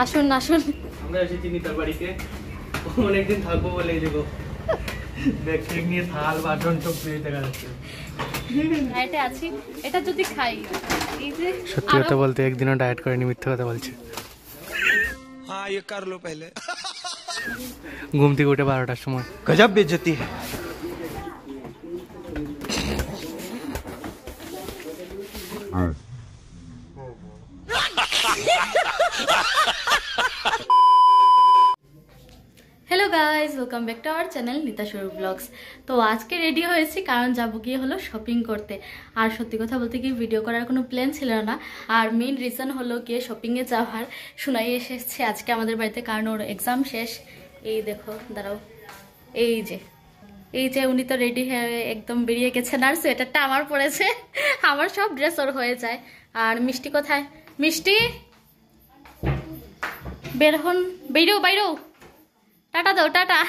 আসুন আসুন। আমরা এসেছি নিতার বাড়িতে, অনেকদিন থাকবো বলে এই দেখো ব্যাগ ট্যাগ নিয়ে থাল বাসন সব পেয়ে দেখা যাচ্ছে। ডায়েটে আছি, এটা যদি খাই এই যে সত্যি কথা বলতে একদিনও ডায়েট করেনি, মিথ্যে কথা বলছে। हाँ ये कर लो पहले। ঘুম থেকে উঠে 12টার সময়। गजब बेइज्जती है। Hello guys, welcome back to our channel Nita Swarup blogs. তো আজকে রেডি হয়েছি কারণ যাবো গিয়ে হলো শপিং করতে। আর সত্যি কথা বলতে কি ভিডিও করার কোনো প্ল্যান ছিল না, আর মেইন রিজন হলো গিয়ে শপিংয়ে যাওয়ার। শোনাই এসেছে আজকে আমাদের বাড়িতে কারণ ওর এক্সাম শেষ। এই দেখো দাঁড়াও, এই যে উনি তো রেডি হয়ে একদম বেরিয়ে গেছেন, আর সোয়েটারটা আমার পড়েছে। আমার সব ড্রেস ওর হয়ে যায়। আর মিষ্টি কোথায়? মিষ্টি বের হন, বাইরো টাটা দাও, টাটা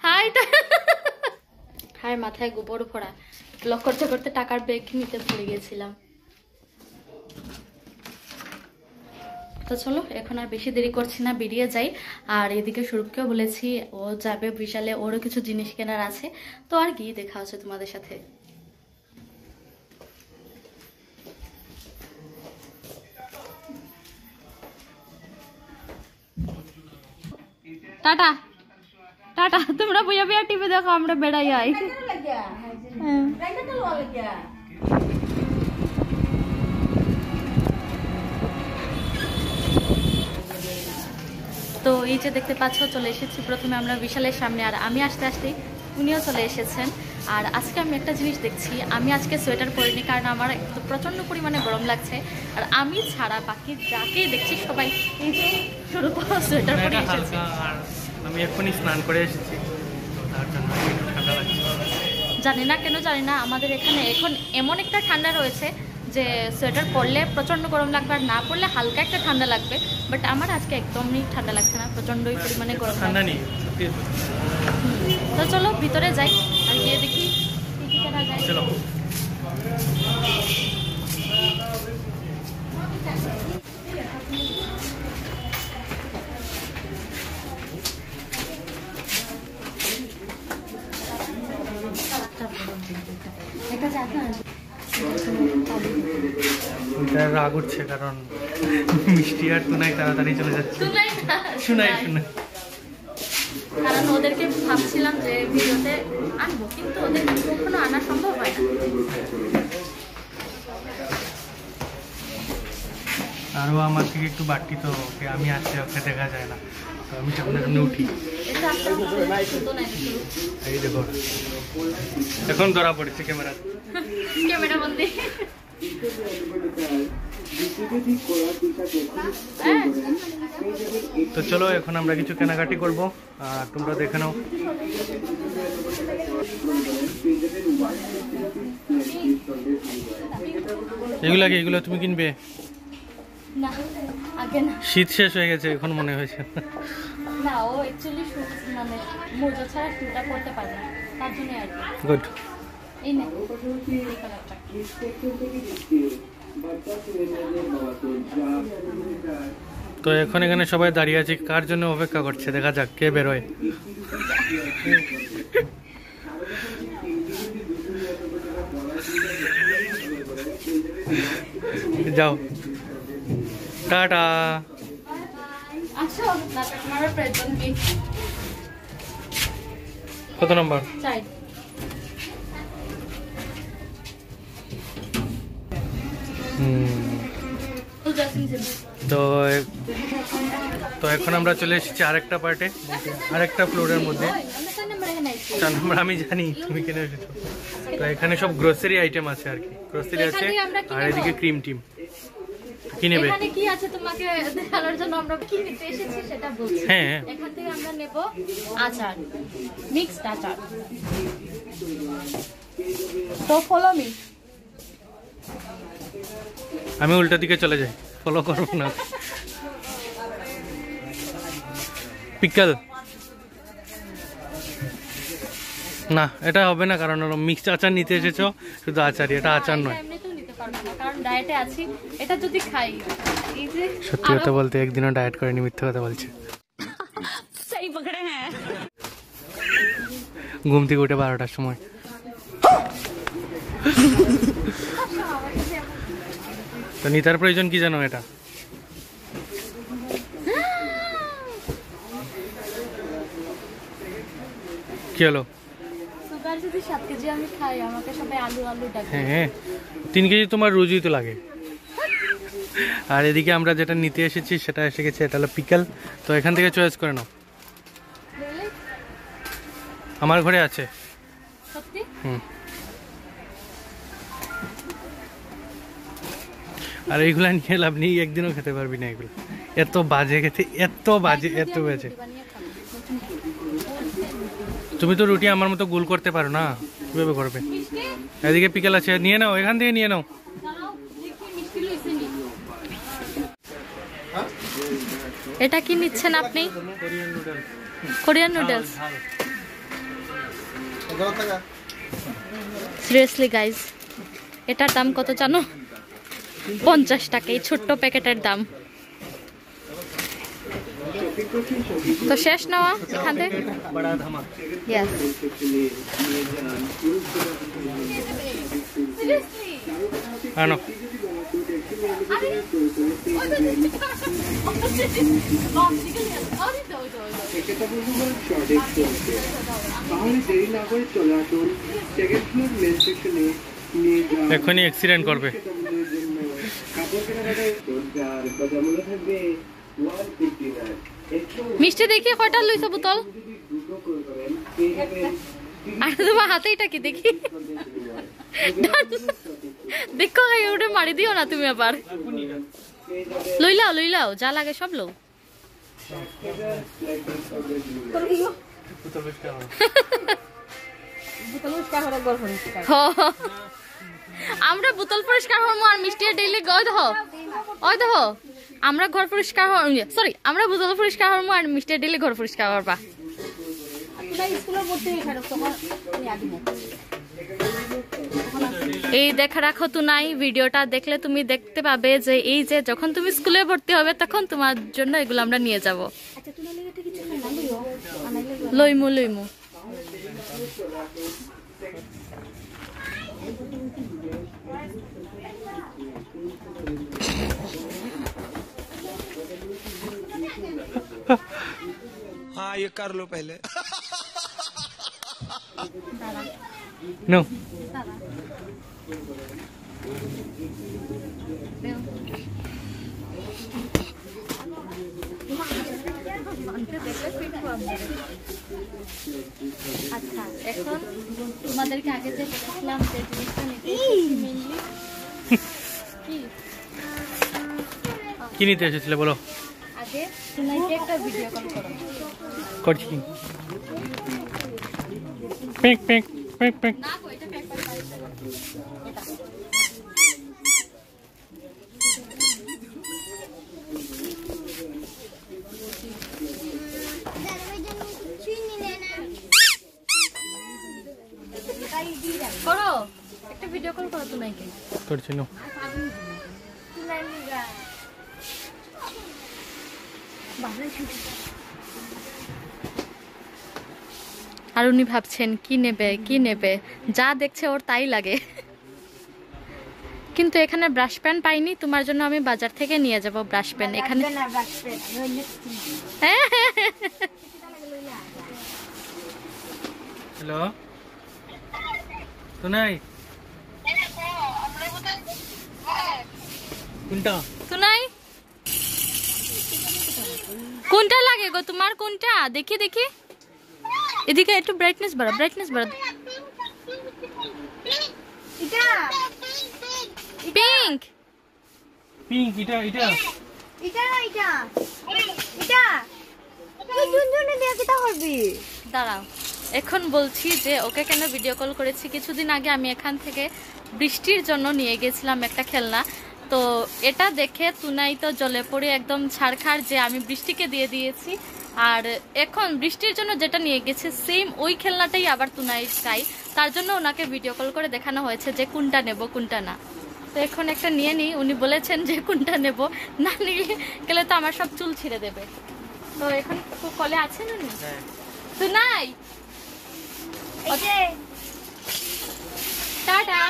হাই। হাই, মাথায় গোবর ভরা। ব্লক করতে করতে টাকার ব্যাগ নিতে ভুলে গেছিলাম। তো চলো এখন আর বেশি দেরি করছি না, বেরিয়ে যাই। আর এদিকে স্বরূপকেও বলেছি ও যাবে বিশালে, ওরও কিছু জিনিস কেনার আছে। তো আর গিয়ে দেখা হচ্ছে তোমাদের সাথে। টাটা টাটা, তোমরা বইয়া বইয়া টিভি দেখো, আমরা বেড়াই আই। তো এই যে দেখতে পাচ্ছ চলে এসেছি প্রথমে আমরা বিশালের সামনে, আর আমি আসতে আসতেই উনিও চলে এসেছেন। আর আজকে আমি একটা জিনিস দেখছি, আমি আজকে সোয়েটার পরিনি কারণ আমার প্রচন্ড পরিমাণে গরম লাগছে। আর আমি ছাড়া বাকি যাকেই দেখছি সবাই এই যে শুরু করে সোয়েটার পরে এসেছে। আমি এখনই স্নান করে এসেছি, তার জন্য ঠান্ডা লাগছে। জানি না আমাদের এখানে এখন এমন একটা ঠান্ডা রয়েছে যে সোয়েটার পরলে প্রচণ্ড গরম লাগবে, আর না পরলে হালকা একটা ঠান্ডা লাগবে। বাট আমার আজকে একদমই ঠান্ডা লাগছে না, প্রচণ্ডই পরিমাণে গরম ঠান্ডা লাগছে। নেই সত্যি। তো চলো ভিতরে যাই আর গিয়ে দেখি কি কেনা যায়। চলো। রাগ উঠছে কারণ মিষ্টি আর টুনাই তাড়াতাড়ি চলে যাচ্ছে। শোনাই কারণ ওদেরকে ভাবছিলাম যে ভিডিওতে আনবো, কিন্তু ওদের কখনো আনা সম্ভব হয় না। আরও আমার থেকে একটু বাড়তি, তো ওকে আমি আসতে ওকে দেখা যায় না, তো আমি সামনে সামনে উঠি। এই দেখো এখন ধরা পড়েছে ক্যামেরা বন্দি। তো চলো এখন আমরা কিছু কেনাকাটি করবো, আর তোমরা দেখে নাও। এগুলো তুমি কিনবে? না আগে না, শীত শেষ হয়ে গেছে এখন মনে হয়েছে। না ও অ্যাকচুয়ালি মানে মোজা ছাড়া শুটা করতে পারে না, তার জন্য আর কি। গুড। এই না এই কালারটা। তো এখন এখানে সবাই দাঁড়িয়ে আছে, কার জন্য অপেক্ষা করছে দেখা যাক কে বেরোয়। যাও টাটা। আচ্ছা আমার প্রেজেন্ট কি কত নম্বর? চাই। তো এখন আমরা চলে এসেছি আরেকটা পার্টে, আরেকটা ফ্লোরের মধ্যে। 4 নম্বর আমি জানি তুমি কিনে এসেছো। তো এখানে সব গ্রোসারি আইটেম আছে আর কি, গ্রোসারি আছে, আর এদিকে ক্রিম টিম। কি নেবে? এখানে কি আছে তোমাকে দেখানোর জন্য আমরা কি নিতে এসেছি সেটা বলছি। হ্যাঁ, এখান থেকে আমরা নেব আচার, মিক্সড আচার। তো ফলো মি। আমি উল্টো দিকে চলে যাই, ফলো করবো না। পিকল না, এটা হবে না কারণ মিক্সড আচার নিতে এসেছো, শুধু আচারই, এটা আচার নয়। এমনিতেও নিতে পারবো না কারণ ডায়েটে আছি। এটা যদি খাই এই যে সত্যি কথা বলতে একদিনও ডায়েট করেনি, মিথ্যে কথা বলছে। সেই পকড়ে হ্যাঁ ঘুম থেকে উঠে 12টার সময়। তো নিতার প্রয়োজন কি জানো? এটা কি হলো? সুগার যদি 7 কেজি আমি খাই আমাকে সবাই আলু আলু ডাকে। হ্যাঁ 3 কেজি তোমার রোজই তো লাগে। আর এদিকে আমরা যেটা নিতে এসেছি সেটা এসে গেছে, এটা হলো পিকল। তো এখান থেকে চয়েস করে নাও। আমার ঘরে আছে। সত্যি? আর এইগুলা নিয়ে লাভ নেই, একদিনও খেতে পারবি না এগুলো, এত বাজে খেতে, এত বাজে, এত বাজে। তুমি তো রুটি আমার মতো গোল করতে পারো না, কিভাবে করবে? এদিকে পিকল আছে, নিয়ে নাও, এখান থেকে নিয়ে নাও। এটা কি নিচ্ছেন আপনি? Korean noodles. সিরিয়াসলি গাইজ, এটার দাম কত জানো? 50 টাকা, এই ছোট্ট প্যাকেটের দাম। তো শেষ নেওয়া এখান থেকে। Yes. আনো। এখনই অ্যাক্সিডেন্ট করবে। মিষ্টি দেখি কয়টা লইছ বোতল? আর তোমার হাতে এটা কি দেখি? দেখো ওটা মারি দিও না তুমি আবার। লইলাও যা লাগে সব লও। আমরা বোতল পরিষ্কার হবো আর মিষ্টি ডেইলি ওই দেখো আমরা ঘর পরিষ্কার সরি আমরা বোতল পরিষ্কার হবো আর মিষ্টি ডেইলি ঘর পরিষ্কার করবা। এই দেখা রাখো তো নাই, ভিডিওটা দেখলে তুমি দেখতে পাবে যে এই যে যখন তুমি স্কুলে ভর্তি হবে তখন তোমার জন্য এগুলো আমরা নিয়ে যাব। লইমু हाँ ये कर लो पहले। नो আচ্ছা এখন তোমাদেরকে আগে যে বলেছিলাম যে জিনিসটা নিতে মেইনলি কি নিতে এসেছিলে বলো? আগে তোমাকে একটা ভিডিও কল করো। করছি। পেক পেক পেক পেক। না গো এটা প্যাক করে এটা করো, একটা ভিডিও কল করো তোমাকে। করছি নো। আর উনি ভাবছেন কি নেবে, যা দেখছে ওর তাই লাগে। কিন্তু এখানে ব্রাশ পেন পাইনি, তোমার জন্য আমি বাজার থেকে নিয়ে যাব ব্রাশ পেন। এখানে হ্যালো তো নাই কোনটা তো নাই কোনটা লাগে গো তোমার? কোনটা দেখি এদিকে একটু ব্রাইটনেস বাড়া পিঙ্ক এটা দাঁড়াও, এখন বলছি যে ওকে কেন ভিডিও কল করেছি। কিছুদিন আগে আমি এখান থেকে বৃষ্টির জন্য নিয়ে গেছিলাম একটা খেলনা, তো এটা দেখে তুনাই তো জলে পড়ে একদম ছাড়খাড় যে আমি বৃষ্টিকে দিয়ে দিয়েছি। আর এখন বৃষ্টির জন্য যেটা নিয়ে গেছে সেম ওই খেলনাটাই আবার তুনাই চাই, তার জন্য ওনাকে ভিডিও কল করে দেখানো হয়েছে যে কোনটা নেব কোনটা না। তো এখন একটা নিয়ে নিই, উনি বলেছেন যে কোনটা নেব, না নিয়ে গেলে তো আমার সব চুল ছিঁড়ে দেবে। তো এখন কলে আছেন উনি? তো নাই, টাটা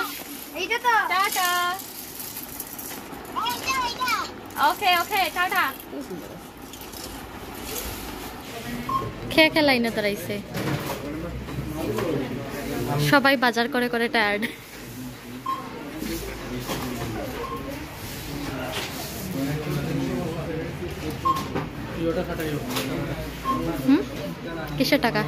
টাটা, ওকে ওকে টাটা। খেয়ে লাইনে দাঁড়াইছে, সবাই বাজার করে করে টায়ার্ড। কিসের টাকা?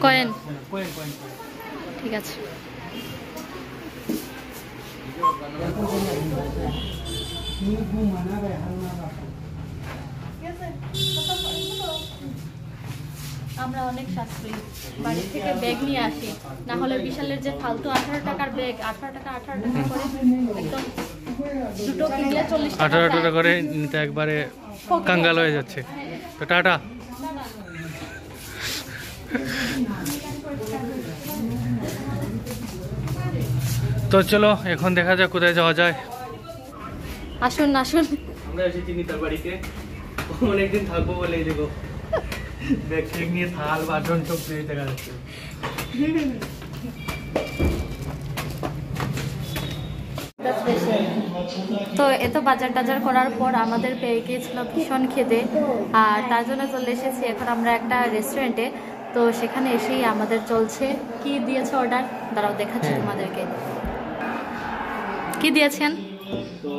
কয়েন, ঠিক আছে। আমরা অনেক সাশ্রয়ী, বাড়ি থেকে ব্যাগ নিয়ে আসি, না হলে বিশালের যে ফালতু 18 টাকার ব্যাগ, 18 টাকা করে একদম দুটো কিনলে 40 টাকা, 18 টাকা করে নিতে একবারে কাঙ্গাল হয়ে যাচ্ছে। তো টাটা। তো চলো এখন দেখা যাক কোথায় যাওয়া যায়। আসুন আসুন। আমরা এসেছি নিতার বাড়িতে, অনেকদিন থাকবো বলে দেখো ব্যাগ ট্যাগ নিয়ে থাল বাসন সব ফ্রিজ দেখা যাচ্ছে। তো এত বাজার টাজার করার পর আমাদের পেয়ে গিয়েছিল ভীষণ খিদে, আর তার জন্য চলে এসেছি এখন আমরা একটা রেস্টুরেন্টে। তো সেখানে এসেই আমাদের চলছে, কি দিয়েছে অর্ডার, দাঁড়াও দেখাচ্ছি তোমাদেরকে। কি দিয়েছেন? তো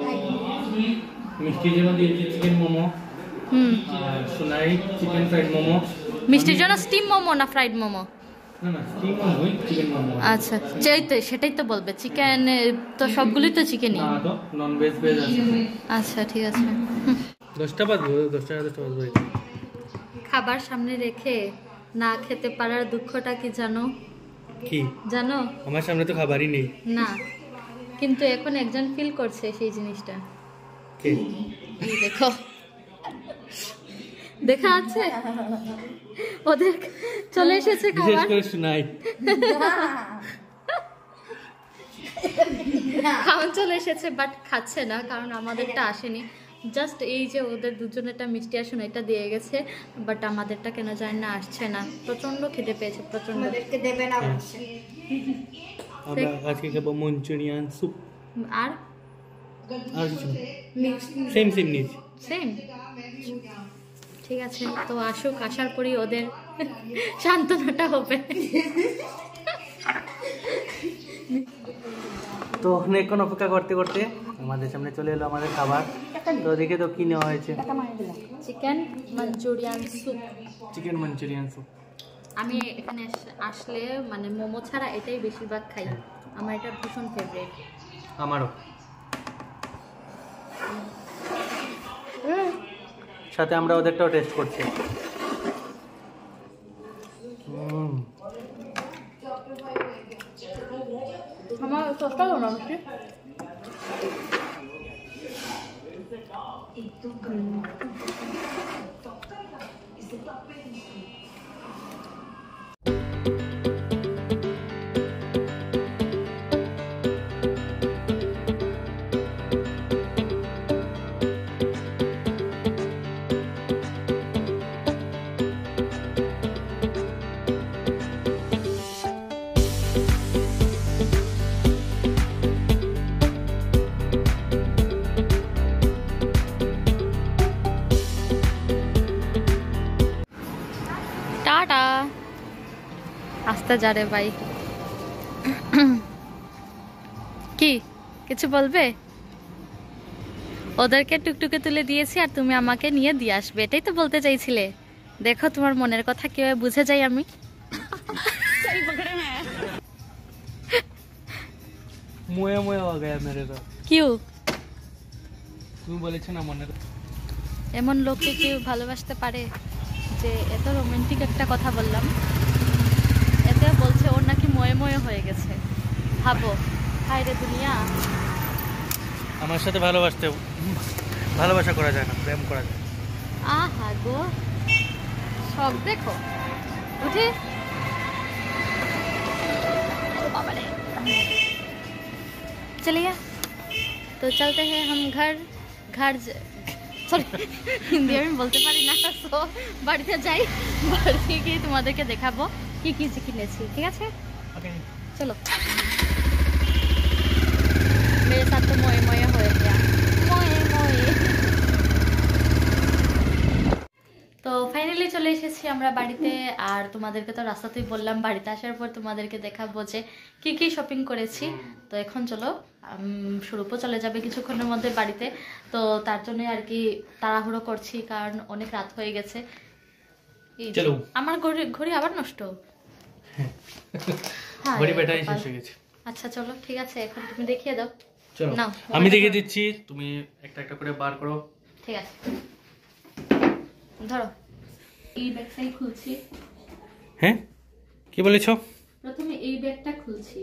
মিষ্টির জন্য দিয়েছি চিকেন মোমো, আর সোনাই চিকেন ফ্রাইড মোমো। মিষ্টির জন্য স্টিম মোমো না ফ্রাইড মোমো? না না, স্টিম মোমোই, চিকেন মোমো। আচ্ছা, সেটাই তো বলবে, চিকেন তো সবগুলোই তো চিকেনই। না তো নন ভেজ ভেজ আছে। আচ্ছা ঠিক আছে। 10টা বাজবে, 10টা বাজবে। খাবার সামনে রেখে না খেতে পারার দুঃখটা কি জানো? কি জানো? আমার সামনে তো খাবারই নেই। না, কিন্তু এখন একজন ফিল করছে সেই জিনিসটা। কে? এই দেখো, দেখা আছে ওদের চলে এসেছে বিশেষ খাবার। করে শোনাই খাবার চলে এসেছে, বাট খাচ্ছে না, কারণ আমাদেরটা আসেনি। জাস্ট এই যে ওদের দুজনেরটা মিষ্টি আসুন এটা দিয়ে গেছে, বাট আমাদেরটা কেন জানি না আসছে না। প্রচন্ড খিদে পেয়েছে, প্রচন্ড। দেবে না। আমরা আজকে খাবো মঞ্চুরিয়ান স্যুপ, আর কিছু সেম নিজ। সেম, ঠিক আছে। তো আসুক, আসার পরই ওদের সান্ত্বনাটা হবে। তো অনেকক্ষণ অপেক্ষা করতে করতে আমাদের সামনে চলে এলো আমাদের খাবার। তো দেখে তো কি নেওয়া হয়েছে, chicken Manchurian soup. Chicken Manchurian soup. আমি এখানে আসলে মানে মোমো ছাড়া এটাই বেশিরভাগ খাই, আমার এটা ভীষণ ফেভারিট। আমারও। সাথে আমরা ওদেরটাও টেস্ট করছি। আমার সস্তা হলো না বেশি। টাটা, আস্তে যা রে ভাই। কি কিছু বলবে? ওদেরকে টুকটুকে তুলে দিয়েছি আর তুমি আমাকে নিয়ে দিয়ে আসবে, এটাই তো বলতে চাইছিলে। দেখো তোমার মনের কথা কিভাবে বুঝে যাই আমি। মোয়া মোয়া হয়ে গয়া মেরে তো। কিউ তুমি বলেছো না মনে। এমন লোককে কেউ ভালোবাসতে পারে যে এত রোমান্টিক একটা কথা বললাম, এতে বলছে ওর নাকি ময়ে ময়ে হয়ে গেছে। ভাবো, হায় রে দুনিয়া। আমার সাথে ভালোবাসা করা যায় না, প্রেম করা যায়। আহা গো, সব দেখো উঠে। चलिए तो चलते हैं हम घर সরি হিন্দি আমি বলতে পারি না, তো বাড়িতে যাই, বাড়িতে গিয়ে তোমাদেরকে দেখাবো কি কি কিনেছি, ঠিক আছে? চলো। मेरे साथ तो मोए मोए हो गया, मोए मोए। তো ফাইনালি চলে এসেছি আমরা বাড়িতে, আর তোমাদেরকে তো রাস্তাতেই বললাম বাড়িতে আসার পর তোমাদেরকে দেখাবো যে কি কি শপিং করেছি। তো এখন চলো, স্বরূপও চলে যাবে কিছুক্ষণের মধ্যে বাড়িতে, তো তার জন্য আর কি তাড়াহুড়ো করছি কারণ অনেক রাত হয়ে গেছে। চলো, আমার ঘড়ি আবার নষ্ট। ঘড়ি ব্যাটারি শেষ হয়ে গেছে। আচ্ছা চলো ঠিক আছে, এখন তুমি দেখিয়ে দাও। চলো নাও, আমি দেখিয়ে দিচ্ছি, তুমি একটা একটা করে বার করো। ঠিক আছে, ধরো। এই ব্যাগটাই খুলছি। হ্যাঁ, কি বলেছো? প্রথমে এই ব্যাগটা খুলছি।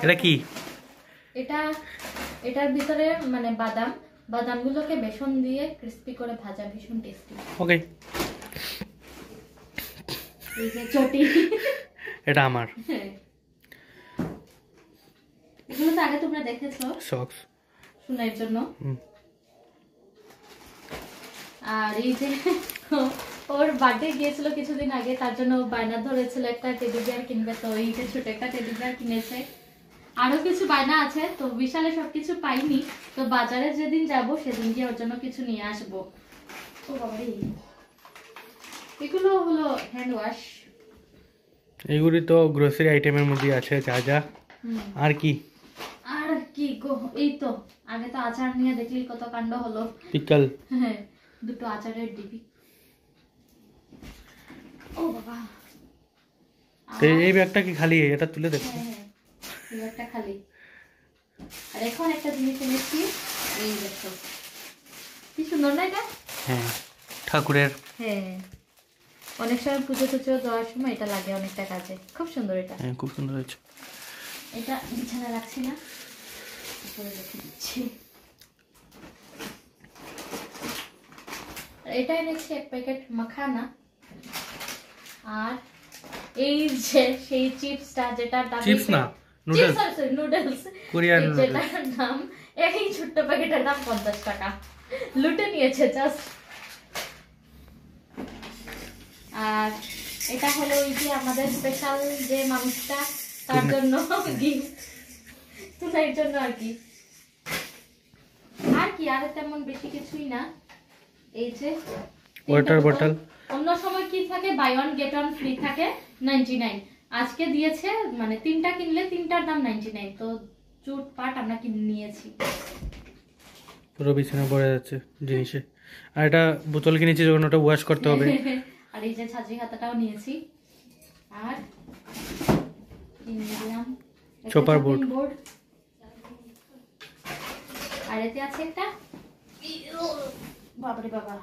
এটা কি? এটার ভিতরে মানে বাদামগুলোকে বেসন দিয়ে ক্রিস্পি করে ভাজা, ভীষণ টেস্টি। ওকে, এই যে চটি, এটা আমার। হ্যাঁ, এগুলো তো আগে তোমরা দেখেছো, সক্স শোনার জন্য। আর এই যে ওর বার্থডে গিয়েছিল কিছুদিন আগে, তার জন্য বায়না ধরেছিল একটা টেডি বিয়ার কিনবে, তো এই যে ছোট একটা টেডি বিয়ার কিনেছে। আরো কিছু বায়না আছে, তো বিশালে সবকিছু পাইনি, তো বাজারে যেদিন যাব সেদিন গিয়ে ওর জন্য কিছু নিয়ে আসবো। ও বাবা রে, এগুলো হলো হ্যান্ড ওয়াশ। এইগুলি তো গ্রোসারি আইটেমের মধ্যে আছে যা যা। আর কি? আর কি গো, এই তো আগে তো আচার নিয়ে দেখলি কত কাণ্ড হলো। পিকল, হ্যাঁ, দুটো আচারের ডিবি। ও বাবা, এই ব্যাগটা কি খালি? এটা তুলে দেখো। হ্যাঁ, এই ব্যাগটা খালি। আর এখন একটা জিনিস এনেছি, এই দেখো কি সুন্দর না এটা? হ্যাঁ, ঠাকুরের। হ্যাঁ, অনেক সময় পুজো টুজো দেওয়ার সময় এটা লাগে অনেকটা কাজে, খুব সুন্দর এটা। হ্যাঁ, খুব সুন্দর হয়েছে। এটা বিছানা রাখছি না, উপরে রেখে দিচ্ছি। এটা এনেছি এক প্যাকেট মাখানা, আর এই যে সেই চিপসটা, যেটা চিপস না, নুডলস, নুডলস, কোরিয়ান নুডলস, যেটার দাম এই ছোট্ট প্যাকেটের দাম 50 টাকা, লুটে নিয়েছে জাস্ট। আর এটা হলো ওই যে আমাদের স্পেশাল যে মানুষটা, তার জন্য গিফট, তোমার জন্য আর কি। আর কি, আর তেমন বেশি কিছুই না। এই যে ওয়াটার বটল। অন্য সময় কি থাকে, buy one get one free থাকে 99, আজকে দিয়েছে মানে 3টা কিনলে 3টার দাম 99, তো চুট পাট আমরা কিনে নিয়েছি। পুরো বিছানা ভরে যাচ্ছে জিনিসে। আর এটা বোতল কিনেছি যখন, ওটা ওয়াশ করতে হবে। আর এই যে ছাঁচি হাতাটাও নিয়েছি। আর নিলাম চপার বোর্ড। আর এতে আছে একটা বাবারে বাবা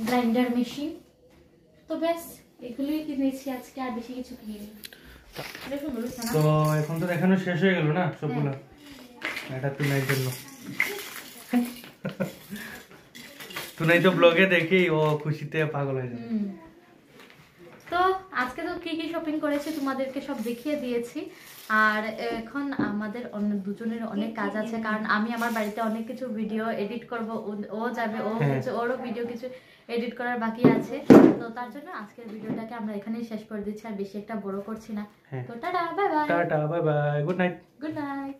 গ্রাইন্ডার মেশিন। তো ব্যাস এগুলোই কিনেছি আজকে, আর বেশি কিছু কিনিনি। তো এখন তো দেখানো শেষ হয়ে গেল না সবগুলো, এটা তুনাইর জন্য। তুনাই তো ব্লগে দেখি ও খুশিতে পাগল হয়ে যাবে। তো আজকে তো কি কি শপিং করেছি তোমাদেরকে সব দেখিয়ে দিয়েছি। আর এখন আমাদের দুজনের অনেক কাজ আছে, কারণ আমি আমার বাড়িতে অনেক কিছু ভিডিও এডিট করব, ও যাবে, ও কিছু ওরও ভিডিও কিছু এডিট করার বাকি আছে। তো তার জন্য আজকের ভিডিওটাকে আমরা এখানেই শেষ করে দিচ্ছি, আর বেশি একটা বড় করছি না। তো tata, bye bye. Tata, bye bye, good night. Good night.